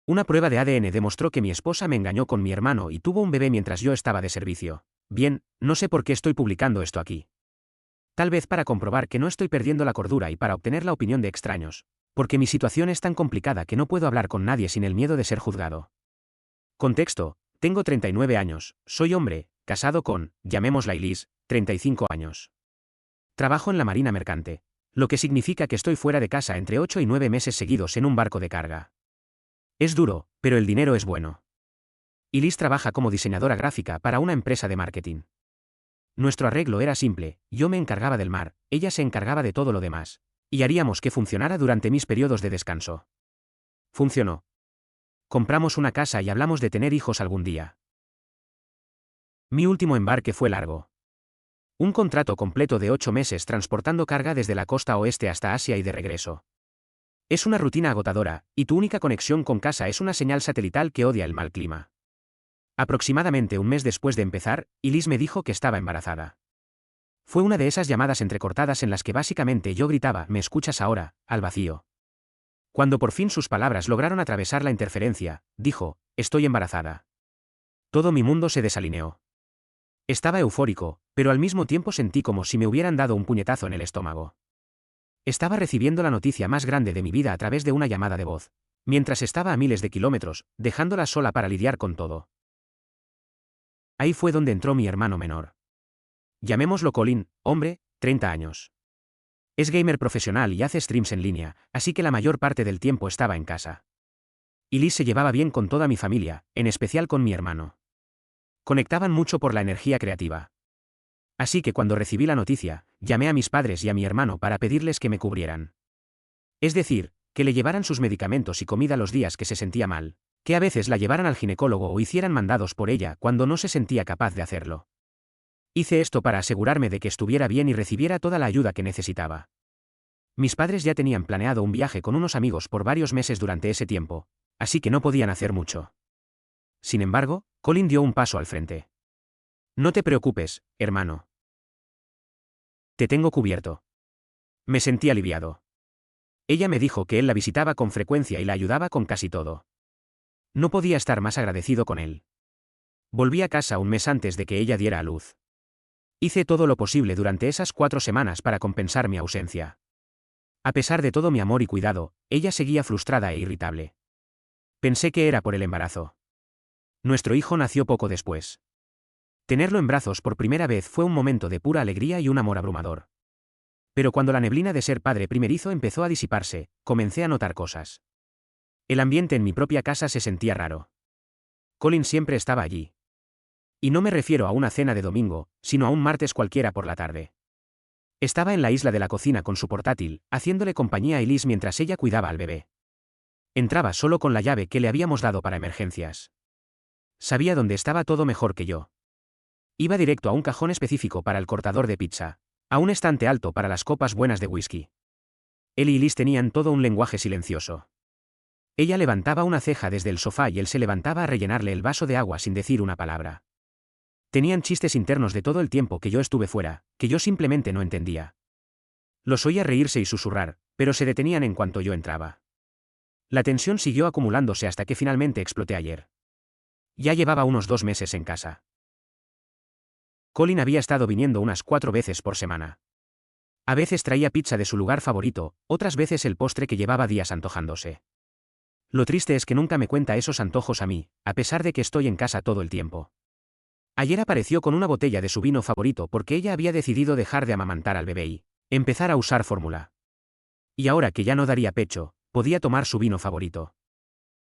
Una prueba de ADN demostró que mi esposa me engañó con mi hermano y tuvo un bebé mientras yo estaba de servicio. Bien, no sé por qué estoy publicando esto aquí. Tal vez para comprobar que no estoy perdiendo la cordura y para obtener la opinión de extraños. Porque mi situación es tan complicada que no puedo hablar con nadie sin el miedo de ser juzgado. Contexto: tengo 39 años, soy hombre, casado con, llamémosla Elise, 35 años. Trabajo en la marina mercante, lo que significa que estoy fuera de casa entre 8 y 9 meses seguidos en un barco de carga. Es duro, pero el dinero es bueno. Elise trabaja como diseñadora gráfica para una empresa de marketing. Nuestro arreglo era simple: yo me encargaba del mar, ella se encargaba de todo lo demás. Y haríamos que funcionara durante mis periodos de descanso. Funcionó. Compramos una casa y hablamos de tener hijos algún día. Mi último embarque fue largo. Un contrato completo de 8 meses transportando carga desde la costa oeste hasta Asia y de regreso. Es una rutina agotadora, y tu única conexión con casa es una señal satelital que odia el mal clima. Aproximadamente un mes después de empezar, Elise me dijo que estaba embarazada. Fue una de esas llamadas entrecortadas en las que básicamente yo gritaba: ¿me escuchas ahora?, al vacío. Cuando por fin sus palabras lograron atravesar la interferencia, dijo: estoy embarazada. Todo mi mundo se desalineó. Estaba eufórico, pero al mismo tiempo sentí como si me hubieran dado un puñetazo en el estómago. Estaba recibiendo la noticia más grande de mi vida a través de una llamada de voz, mientras estaba a miles de kilómetros, dejándola sola para lidiar con todo. Ahí fue donde entró mi hermano menor. Llamémoslo Colin, hombre, 30 años. Es gamer profesional y hace streams en línea, así que la mayor parte del tiempo estaba en casa. Elise se llevaba bien con toda mi familia, en especial con mi hermano. Conectaban mucho por la energía creativa. Así que cuando recibí la noticia, llamé a mis padres y a mi hermano para pedirles que me cubrieran. Es decir, que le llevaran sus medicamentos y comida los días que se sentía mal, que a veces la llevaran al ginecólogo o hicieran mandados por ella cuando no se sentía capaz de hacerlo. Hice esto para asegurarme de que estuviera bien y recibiera toda la ayuda que necesitaba. Mis padres ya tenían planeado un viaje con unos amigos por varios meses durante ese tiempo, así que no podían hacer mucho. Sin embargo, Colin dio un paso al frente. No te preocupes, hermano. Te tengo cubierto. Me sentí aliviado. Ella me dijo que él la visitaba con frecuencia y la ayudaba con casi todo. No podía estar más agradecido con él. Volví a casa un mes antes de que ella diera a luz. Hice todo lo posible durante esas 4 semanas para compensar mi ausencia. A pesar de todo mi amor y cuidado, ella seguía frustrada e irritable. Pensé que era por el embarazo. Nuestro hijo nació poco después. Tenerlo en brazos por primera vez fue un momento de pura alegría y un amor abrumador. Pero cuando la neblina de ser padre primerizo empezó a disiparse, comencé a notar cosas. El ambiente en mi propia casa se sentía raro. Colin siempre estaba allí. Y no me refiero a una cena de domingo, sino a un martes cualquiera por la tarde. Estaba en la isla de la cocina con su portátil, haciéndole compañía a Elise mientras ella cuidaba al bebé. Entraba solo con la llave que le habíamos dado para emergencias. Sabía dónde estaba todo mejor que yo. Iba directo a un cajón específico para el cortador de pizza, a un estante alto para las copas buenas de whisky. Él y Elise tenían todo un lenguaje silencioso. Ella levantaba una ceja desde el sofá y él se levantaba a rellenarle el vaso de agua sin decir una palabra. Tenían chistes internos de todo el tiempo que yo estuve fuera, que yo simplemente no entendía. Los oía reírse y susurrar, pero se detenían en cuanto yo entraba. La tensión siguió acumulándose hasta que finalmente exploté ayer. Ya llevaba unos 2 meses en casa. Colin había estado viniendo unas 4 veces por semana. A veces traía pizza de su lugar favorito, otras veces el postre que llevaba días antojándose. Lo triste es que nunca me cuenta esos antojos a mí, a pesar de que estoy en casa todo el tiempo. Ayer apareció con una botella de su vino favorito porque ella había decidido dejar de amamantar al bebé y empezar a usar fórmula. Y ahora que ya no daría pecho, podía tomar su vino favorito.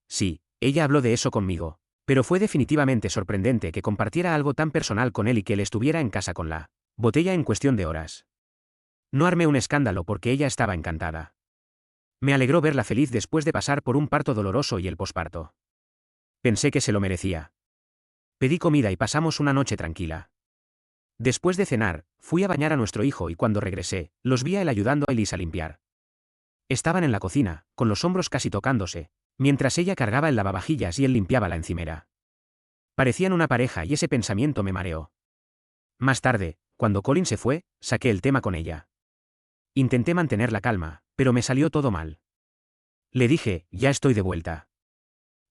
Sí, ella habló de eso conmigo, pero fue definitivamente sorprendente que compartiera algo tan personal con él y que él estuviera en casa con la botella en cuestión de horas. No armé un escándalo porque ella estaba encantada. Me alegró verla feliz después de pasar por un parto doloroso y el posparto. Pensé que se lo merecía. Pedí comida y pasamos una noche tranquila. Después de cenar, fui a bañar a nuestro hijo y cuando regresé, los vi a él ayudando a Elise a limpiar. Estaban en la cocina, con los hombros casi tocándose, mientras ella cargaba el lavavajillas y él limpiaba la encimera. Parecían una pareja y ese pensamiento me mareó. Más tarde, cuando Colin se fue, saqué el tema con ella. Intenté mantener la calma, pero me salió todo mal. Le dije: ya estoy de vuelta.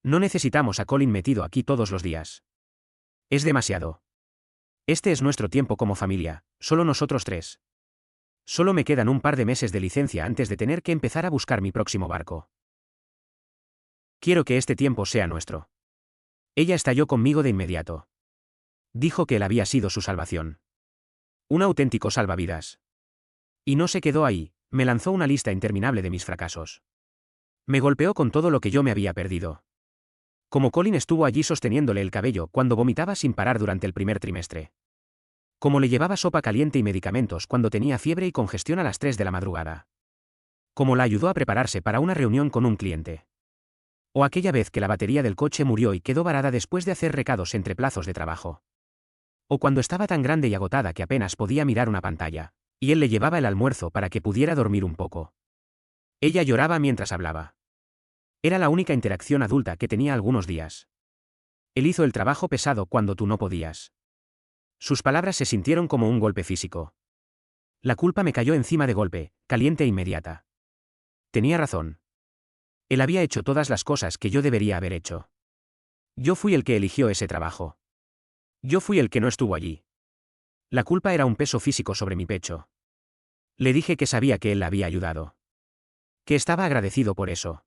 No necesitamos a Colin metido aquí todos los días. Es demasiado. Este es nuestro tiempo como familia, solo nosotros tres. Solo me quedan un par de meses de licencia antes de tener que empezar a buscar mi próximo barco. Quiero que este tiempo sea nuestro. Ella estalló conmigo de inmediato. Dijo que él había sido su salvación. Un auténtico salvavidas. Y no se quedó ahí, me lanzó una lista interminable de mis fracasos. Me golpeó con todo lo que yo me había perdido. Como Colin estuvo allí sosteniéndole el cabello cuando vomitaba sin parar durante el primer trimestre. Como le llevaba sopa caliente y medicamentos cuando tenía fiebre y congestión a las 3 de la madrugada. Como la ayudó a prepararse para una reunión con un cliente. O aquella vez que la batería del coche murió y quedó varada después de hacer recados entre plazos de trabajo. O cuando estaba tan grande y agotada que apenas podía mirar una pantalla, y él le llevaba el almuerzo para que pudiera dormir un poco. Ella lloraba mientras hablaba. Era la única interacción adulta que tenía algunos días. Él hizo el trabajo pesado cuando tú no podías. Sus palabras se sintieron como un golpe físico. La culpa me cayó encima de golpe, caliente e inmediata. Tenía razón. Él había hecho todas las cosas que yo debería haber hecho. Yo fui el que eligió ese trabajo. Yo fui el que no estuvo allí. La culpa era un peso físico sobre mi pecho. Le dije que sabía que él la había ayudado. Que estaba agradecido por eso.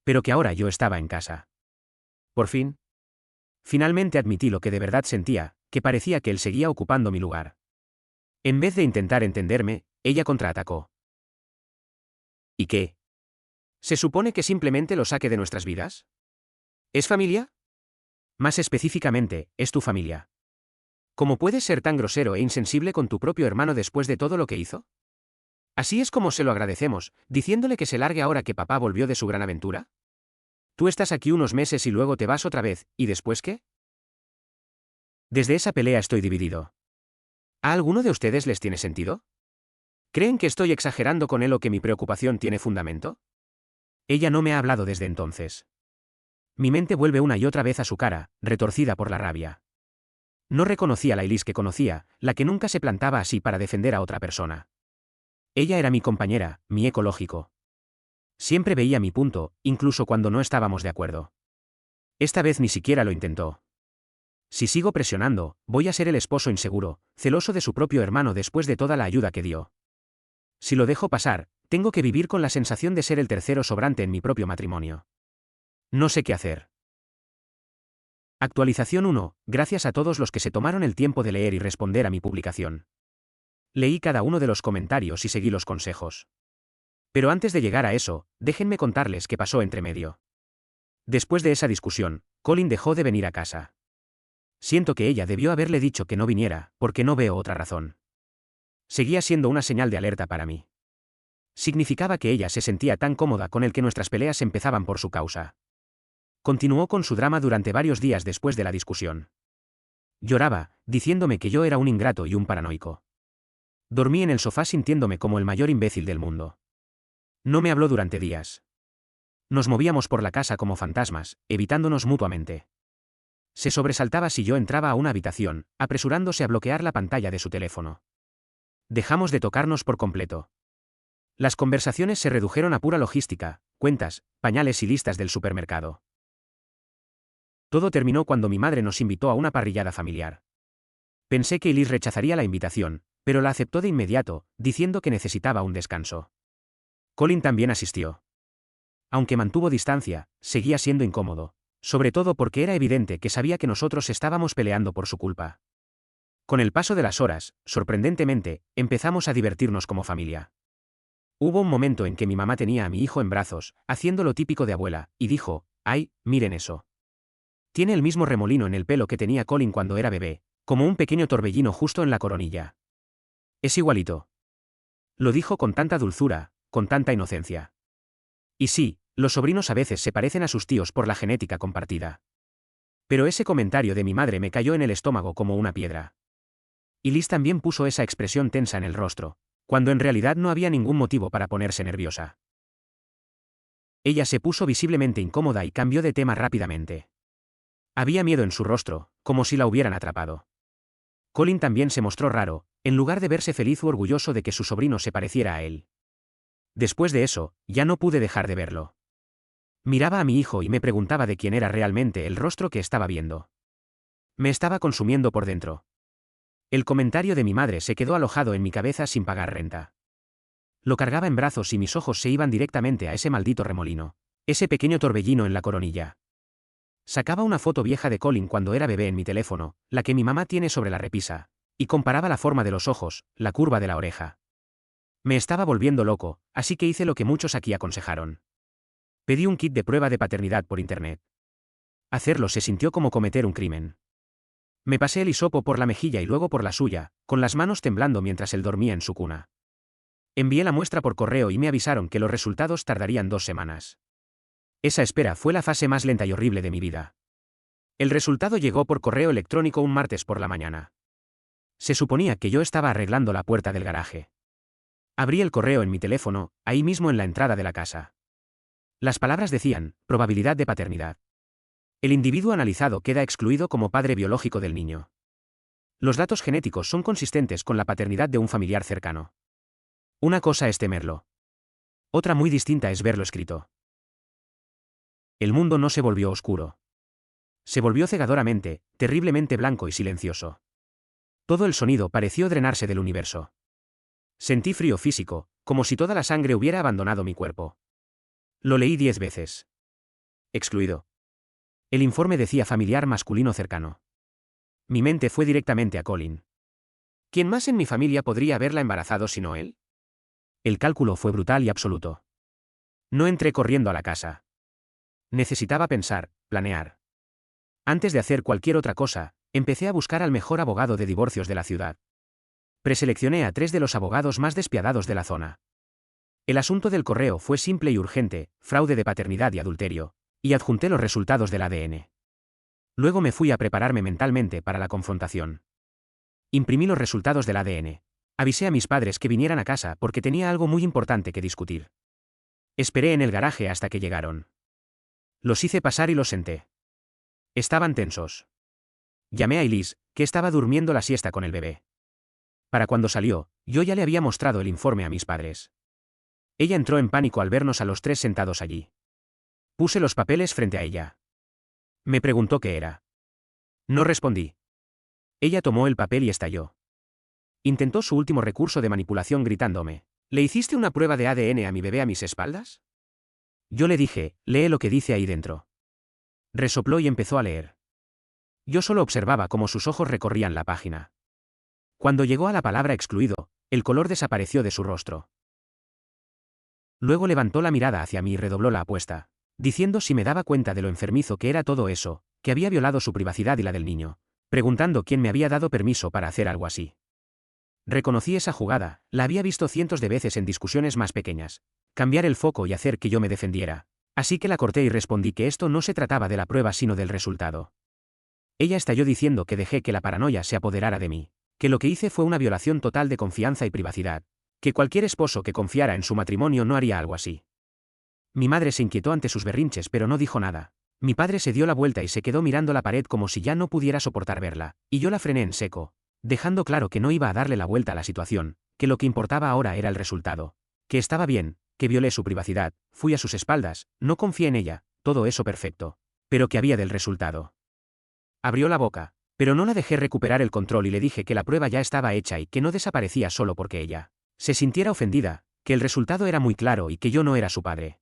Pero que ahora yo estaba en casa. Por fin. Finalmente admití lo que de verdad sentía, que parecía que él seguía ocupando mi lugar. En vez de intentar entenderme, ella contraatacó. ¿Y qué? ¿Se supone que simplemente lo saque de nuestras vidas? ¿Es familia? Más específicamente, es tu familia. ¿Cómo puedes ser tan grosero e insensible con tu propio hermano después de todo lo que hizo? ¿Así es como se lo agradecemos, diciéndole que se largue ahora que papá volvió de su gran aventura? Tú estás aquí unos meses y luego te vas otra vez, ¿y después qué? Desde esa pelea estoy dividido. ¿A alguno de ustedes les tiene sentido? ¿Creen que estoy exagerando con él o que mi preocupación tiene fundamento? Ella no me ha hablado desde entonces. Mi mente vuelve una y otra vez a su cara, retorcida por la rabia. No reconocía la Elise que conocía, la que nunca se plantaba así para defender a otra persona. Ella era mi compañera, mi ecológico. Siempre veía mi punto, incluso cuando no estábamos de acuerdo. Esta vez ni siquiera lo intentó. Si sigo presionando, voy a ser el esposo inseguro, celoso de su propio hermano después de toda la ayuda que dio. Si lo dejo pasar, tengo que vivir con la sensación de ser el tercero sobrante en mi propio matrimonio. No sé qué hacer. Actualización 1. Gracias a todos los que se tomaron el tiempo de leer y responder a mi publicación. Leí cada uno de los comentarios y seguí los consejos. Pero antes de llegar a eso, déjenme contarles qué pasó entre medio. Después de esa discusión, Colin dejó de venir a casa. Siento que ella debió haberle dicho que no viniera, porque no veo otra razón. Seguía siendo una señal de alerta para mí. Significaba que ella se sentía tan cómoda con él que nuestras peleas empezaban por su causa. Continuó con su drama durante varios días después de la discusión. Lloraba, diciéndome que yo era un ingrato y un paranoico. Dormí en el sofá sintiéndome como el mayor imbécil del mundo. No me habló durante días. Nos movíamos por la casa como fantasmas, evitándonos mutuamente. Se sobresaltaba si yo entraba a una habitación, apresurándose a bloquear la pantalla de su teléfono. Dejamos de tocarnos por completo. Las conversaciones se redujeron a pura logística, cuentas, pañales y listas del supermercado. Todo terminó cuando mi madre nos invitó a una parrillada familiar. Pensé que Elise rechazaría la invitación, pero la aceptó de inmediato, diciendo que necesitaba un descanso. Colin también asistió. Aunque mantuvo distancia, seguía siendo incómodo, sobre todo porque era evidente que sabía que nosotros estábamos peleando por su culpa. Con el paso de las horas, sorprendentemente, empezamos a divertirnos como familia. Hubo un momento en que mi mamá tenía a mi hijo en brazos, haciendo lo típico de abuela, y dijo, «¡Ay, miren eso! Tiene el mismo remolino en el pelo que tenía Colin cuando era bebé, como un pequeño torbellino justo en la coronilla. Es igualito». Lo dijo con tanta dulzura, con tanta inocencia. Y sí, los sobrinos a veces se parecen a sus tíos por la genética compartida. Pero ese comentario de mi madre me cayó en el estómago como una piedra. Y Liz también puso esa expresión tensa en el rostro, cuando en realidad no había ningún motivo para ponerse nerviosa. Ella se puso visiblemente incómoda y cambió de tema rápidamente. Había miedo en su rostro, como si la hubieran atrapado. Colin también se mostró raro, en lugar de verse feliz u orgulloso de que su sobrino se pareciera a él. Después de eso, ya no pude dejar de verlo. Miraba a mi hijo y me preguntaba de quién era realmente el rostro que estaba viendo. Me estaba consumiendo por dentro. El comentario de mi madre se quedó alojado en mi cabeza sin pagar renta. Lo cargaba en brazos y mis ojos se iban directamente a ese maldito remolino. Ese pequeño torbellino en la coronilla. Sacaba una foto vieja de Colin cuando era bebé en mi teléfono, la que mi mamá tiene sobre la repisa, y comparaba la forma de los ojos, la curva de la oreja. Me estaba volviendo loco, así que hice lo que muchos aquí aconsejaron. Pedí un kit de prueba de paternidad por internet. Hacerlo se sintió como cometer un crimen. Me pasé el hisopo por la mejilla y luego por la suya, con las manos temblando mientras él dormía en su cuna. Envié la muestra por correo y me avisaron que los resultados tardarían 2 semanas. Esa espera fue la fase más lenta y horrible de mi vida. El resultado llegó por correo electrónico un martes por la mañana. Se suponía que yo estaba arreglando la puerta del garaje. Abrí el correo en mi teléfono, ahí mismo en la entrada de la casa. Las palabras decían, probabilidad de paternidad. El individuo analizado queda excluido como padre biológico del niño. Los datos genéticos son consistentes con la paternidad de un familiar cercano. Una cosa es temerlo. Otra muy distinta es verlo escrito. El mundo no se volvió oscuro. Se volvió cegadoramente, terriblemente blanco y silencioso. Todo el sonido pareció drenarse del universo. Sentí frío físico, como si toda la sangre hubiera abandonado mi cuerpo. Lo leí 10 veces. Excluido. El informe decía familiar masculino cercano. Mi mente fue directamente a Colin. ¿Quién más en mi familia podría haberla embarazado sino él? El cálculo fue brutal y absoluto. No entré corriendo a la casa. Necesitaba pensar, planear. Antes de hacer cualquier otra cosa, empecé a buscar al mejor abogado de divorcios de la ciudad. Preseleccioné a 3 de los abogados más despiadados de la zona. El asunto del correo fue simple y urgente, fraude de paternidad y adulterio, y adjunté los resultados del ADN. Luego me fui a prepararme mentalmente para la confrontación. Imprimí los resultados del ADN. Avisé a mis padres que vinieran a casa porque tenía algo muy importante que discutir. Esperé en el garaje hasta que llegaron. Los hice pasar y los senté. Estaban tensos. Llamé a Elise, que estaba durmiendo la siesta con el bebé. Para cuando salió, yo ya le había mostrado el informe a mis padres. Ella entró en pánico al vernos a los 3 sentados allí. Puse los papeles frente a ella. Me preguntó qué era. No respondí. Ella tomó el papel y estalló. Intentó su último recurso de manipulación gritándome: ¿Le hiciste una prueba de ADN a mi bebé a mis espaldas? Yo le dije: lee lo que dice ahí dentro. Resopló y empezó a leer. Yo solo observaba cómo sus ojos recorrían la página. Cuando llegó a la palabra excluido, el color desapareció de su rostro. Luego levantó la mirada hacia mí y redobló la apuesta, diciendo si me daba cuenta de lo enfermizo que era todo eso, que había violado su privacidad y la del niño, preguntando quién me había dado permiso para hacer algo así. Reconocí esa jugada, la había visto cientos de veces en discusiones más pequeñas, cambiar el foco y hacer que yo me defendiera, así que la corté y respondí que esto no se trataba de la prueba sino del resultado. Ella estalló diciendo que dejé que la paranoia se apoderara de mí, que lo que hice fue una violación total de confianza y privacidad, que cualquier esposo que confiara en su matrimonio no haría algo así. Mi madre se inquietó ante sus berrinches pero no dijo nada. Mi padre se dio la vuelta y se quedó mirando la pared como si ya no pudiera soportar verla, y yo la frené en seco, dejando claro que no iba a darle la vuelta a la situación, que lo que importaba ahora era el resultado, que estaba bien, que violé su privacidad, fui a sus espaldas, no confié en ella, todo eso perfecto, pero que había del resultado. Abrió la boca, pero no la dejé recuperar el control y le dije que la prueba ya estaba hecha y que no desaparecía solo porque ella se sintiera ofendida, que el resultado era muy claro y que yo no era su padre.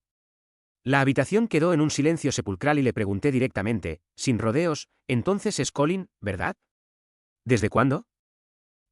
La habitación quedó en un silencio sepulcral y le pregunté directamente, sin rodeos: entonces es Colin, ¿verdad? ¿Desde cuándo?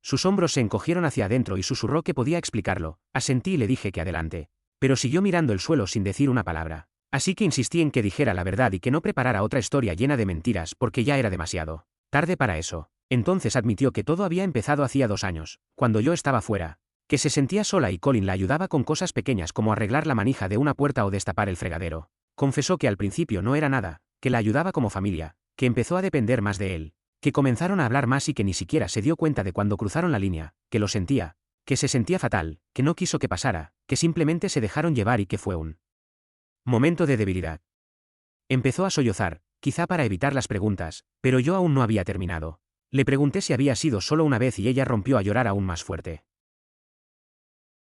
Sus hombros se encogieron hacia adentro y susurró que podía explicarlo. Asentí y le dije que adelante, pero siguió mirando el suelo sin decir una palabra. Así que insistí en que dijera la verdad y que no preparara otra historia llena de mentiras porque ya era demasiado tarde para eso. Entonces admitió que todo había empezado hacía 2 años, cuando yo estaba fuera, que se sentía sola y Colin la ayudaba con cosas pequeñas como arreglar la manija de una puerta o destapar el fregadero. Confesó que al principio no era nada, que la ayudaba como familia, que empezó a depender más de él, que comenzaron a hablar más y que ni siquiera se dio cuenta de cuando cruzaron la línea, que lo sentía, que se sentía fatal, que no quiso que pasara, que simplemente se dejaron llevar y que fue un momento de debilidad. Empezó a sollozar, quizá para evitar las preguntas, pero yo aún no había terminado. Le pregunté si había sido solo una vez y ella rompió a llorar aún más fuerte.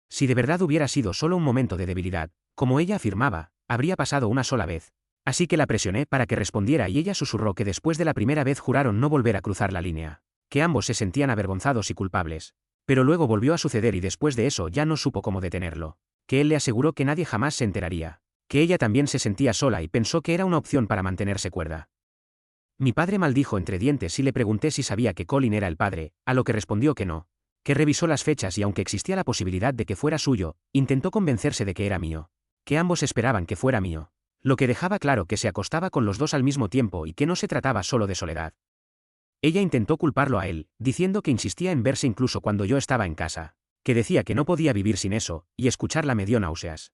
Si de verdad hubiera sido solo un momento de debilidad, como ella afirmaba, habría pasado una sola vez. Así que la presioné para que respondiera y ella susurró que después de la primera vez juraron no volver a cruzar la línea. Que ambos se sentían avergonzados y culpables. Pero luego volvió a suceder y después de eso ya no supo cómo detenerlo. Que él le aseguró que nadie jamás se enteraría. Que ella también se sentía sola y pensó que era una opción para mantenerse cuerda. Mi padre maldijo entre dientes y le pregunté si sabía que Colin era el padre, a lo que respondió que no. Que revisó las fechas y aunque existía la posibilidad de que fuera suyo, intentó convencerse de que era mío. Que ambos esperaban que fuera mío. Lo que dejaba claro que se acostaba con los dos al mismo tiempo y que no se trataba solo de soledad. Ella intentó culparlo a él, diciendo que insistía en verse incluso cuando yo estaba en casa. Que decía que no podía vivir sin eso, y escucharla me dio náuseas.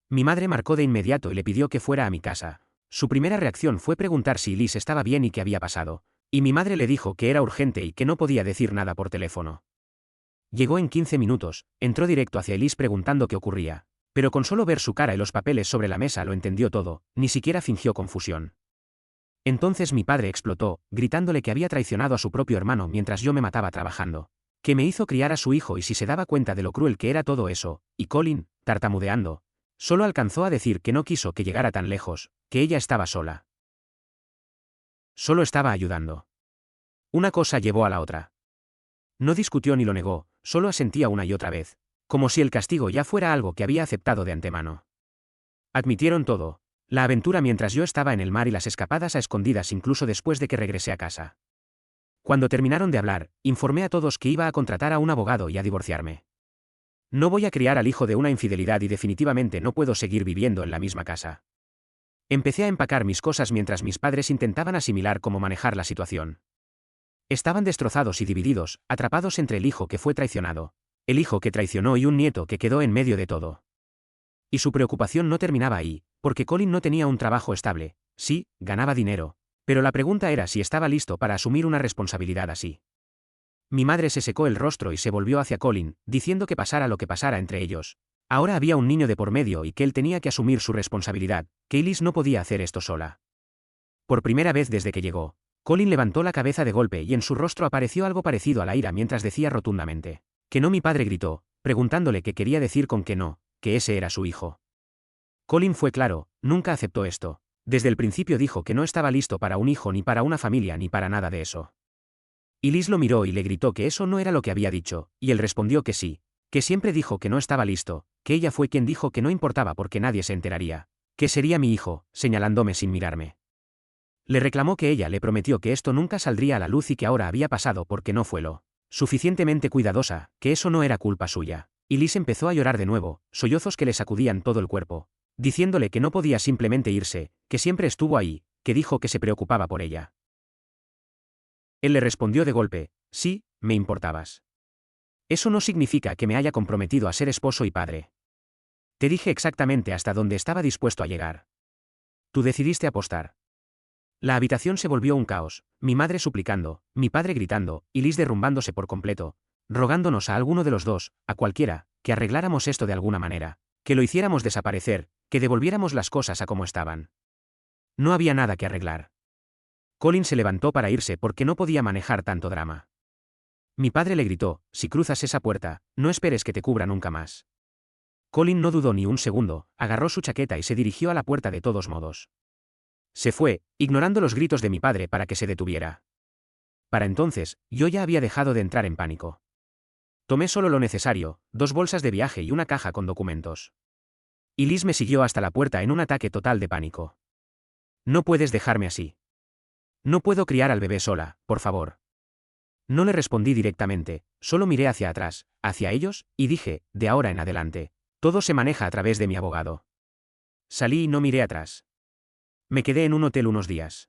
Mi madre marcó de inmediato y le pidió que fuera a mi casa. Su primera reacción fue preguntar si Elise estaba bien y qué había pasado. Y mi madre le dijo que era urgente y que no podía decir nada por teléfono. Llegó en 15 minutos, entró directo hacia Elise preguntando qué ocurría. Pero con solo ver su cara y los papeles sobre la mesa lo entendió todo, ni siquiera fingió confusión. Entonces mi padre explotó, gritándole que había traicionado a su propio hermano mientras yo me mataba trabajando. Que me hizo criar a su hijo y si se daba cuenta de lo cruel que era todo eso, y Colin, tartamudeando, solo alcanzó a decir que no quiso que llegara tan lejos, que ella estaba sola. Solo estaba ayudando. Una cosa llevó a la otra. No discutió ni lo negó, solo asentía una y otra vez, como si el castigo ya fuera algo que había aceptado de antemano. Admitieron todo, la aventura mientras yo estaba en el mar y las escapadas a escondidas incluso después de que regresé a casa. Cuando terminaron de hablar, informé a todos que iba a contratar a un abogado y a divorciarme. No voy a criar al hijo de una infidelidad y definitivamente no puedo seguir viviendo en la misma casa. Empecé a empacar mis cosas mientras mis padres intentaban asimilar cómo manejar la situación. Estaban destrozados y divididos, atrapados entre el hijo que fue traicionado, el hijo que traicionó y un nieto que quedó en medio de todo. Y su preocupación no terminaba ahí, porque Colin no tenía un trabajo estable, sí, ganaba dinero, pero la pregunta era si estaba listo para asumir una responsabilidad así. Mi madre se secó el rostro y se volvió hacia Colin, diciendo que pasara lo que pasara entre ellos. Ahora había un niño de por medio y que él tenía que asumir su responsabilidad, que Elise no podía hacer esto sola. Por primera vez desde que llegó, Colin levantó la cabeza de golpe y en su rostro apareció algo parecido a la ira mientras decía rotundamente, que no. Mi padre gritó, preguntándole qué quería decir con que no, que ese era su hijo. Colin fue claro, nunca aceptó esto. Desde el principio dijo que no estaba listo para un hijo ni para una familia ni para nada de eso. Elise lo miró y le gritó que eso no era lo que había dicho, y él respondió que sí, que siempre dijo que no estaba listo, que ella fue quien dijo que no importaba porque nadie se enteraría, que sería mi hijo, señalándome sin mirarme. Le reclamó que ella le prometió que esto nunca saldría a la luz y que ahora había pasado porque no fue lo suficientemente cuidadosa, que eso no era culpa suya. Elise empezó a llorar de nuevo, sollozos que le sacudían todo el cuerpo, diciéndole que no podía simplemente irse, que siempre estuvo ahí, que dijo que se preocupaba por ella. Él le respondió de golpe, sí, me importabas. Eso no significa que me haya comprometido a ser esposo y padre. Te dije exactamente hasta dónde estaba dispuesto a llegar. Tú decidiste apostar. La habitación se volvió un caos, mi madre suplicando, mi padre gritando, y Liz derrumbándose por completo, rogándonos a alguno de los dos, a cualquiera, que arregláramos esto de alguna manera, que lo hiciéramos desaparecer, que devolviéramos las cosas a como estaban. No había nada que arreglar. Colin se levantó para irse porque no podía manejar tanto drama. Mi padre le gritó, si cruzas esa puerta, no esperes que te cubra nunca más. Colin no dudó ni un segundo, agarró su chaqueta y se dirigió a la puerta de todos modos. Se fue, ignorando los gritos de mi padre para que se detuviera. Para entonces, yo ya había dejado de entrar en pánico. Tomé solo lo necesario, 2 bolsas de viaje y una caja con documentos. Y Liz me siguió hasta la puerta en un ataque total de pánico. No puedes dejarme así. No puedo criar al bebé sola, por favor. No le respondí directamente, solo miré hacia atrás, hacia ellos, y dije, de ahora en adelante, todo se maneja a través de mi abogado. Salí y no miré atrás. Me quedé en un hotel unos días.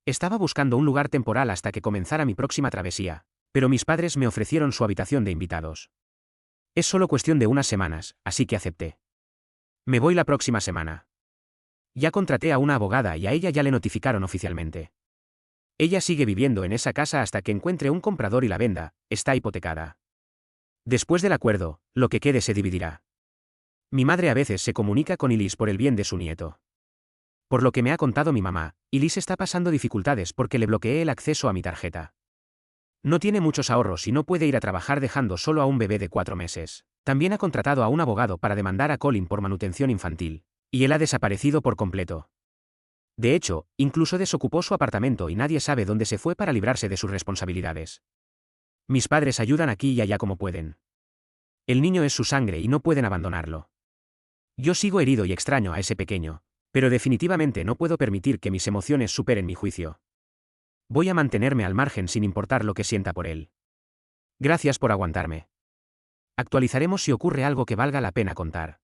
Estaba buscando un lugar temporal hasta que comenzara mi próxima travesía, pero mis padres me ofrecieron su habitación de invitados. Es solo cuestión de unas semanas, así que acepté. Me voy la próxima semana. Ya contraté a una abogada y a ella ya le notificaron oficialmente. Ella sigue viviendo en esa casa hasta que encuentre un comprador y la venda, está hipotecada. Después del acuerdo, lo que quede se dividirá. Mi madre a veces se comunica con Elise por el bien de su nieto. Por lo que me ha contado mi mamá, Elise está pasando dificultades porque le bloqueé el acceso a mi tarjeta. No tiene muchos ahorros y no puede ir a trabajar dejando solo a un bebé de 4 meses. También ha contratado a un abogado para demandar a Colin por manutención infantil. Y él ha desaparecido por completo. De hecho, incluso desocupó su apartamento y nadie sabe dónde se fue para librarse de sus responsabilidades. Mis padres ayudan aquí y allá como pueden. El niño es su sangre y no pueden abandonarlo. Yo sigo herido y extraño a ese pequeño, pero definitivamente no puedo permitir que mis emociones superen mi juicio. Voy a mantenerme al margen sin importar lo que sienta por él. Gracias por aguantarme. Actualizaremos si ocurre algo que valga la pena contar.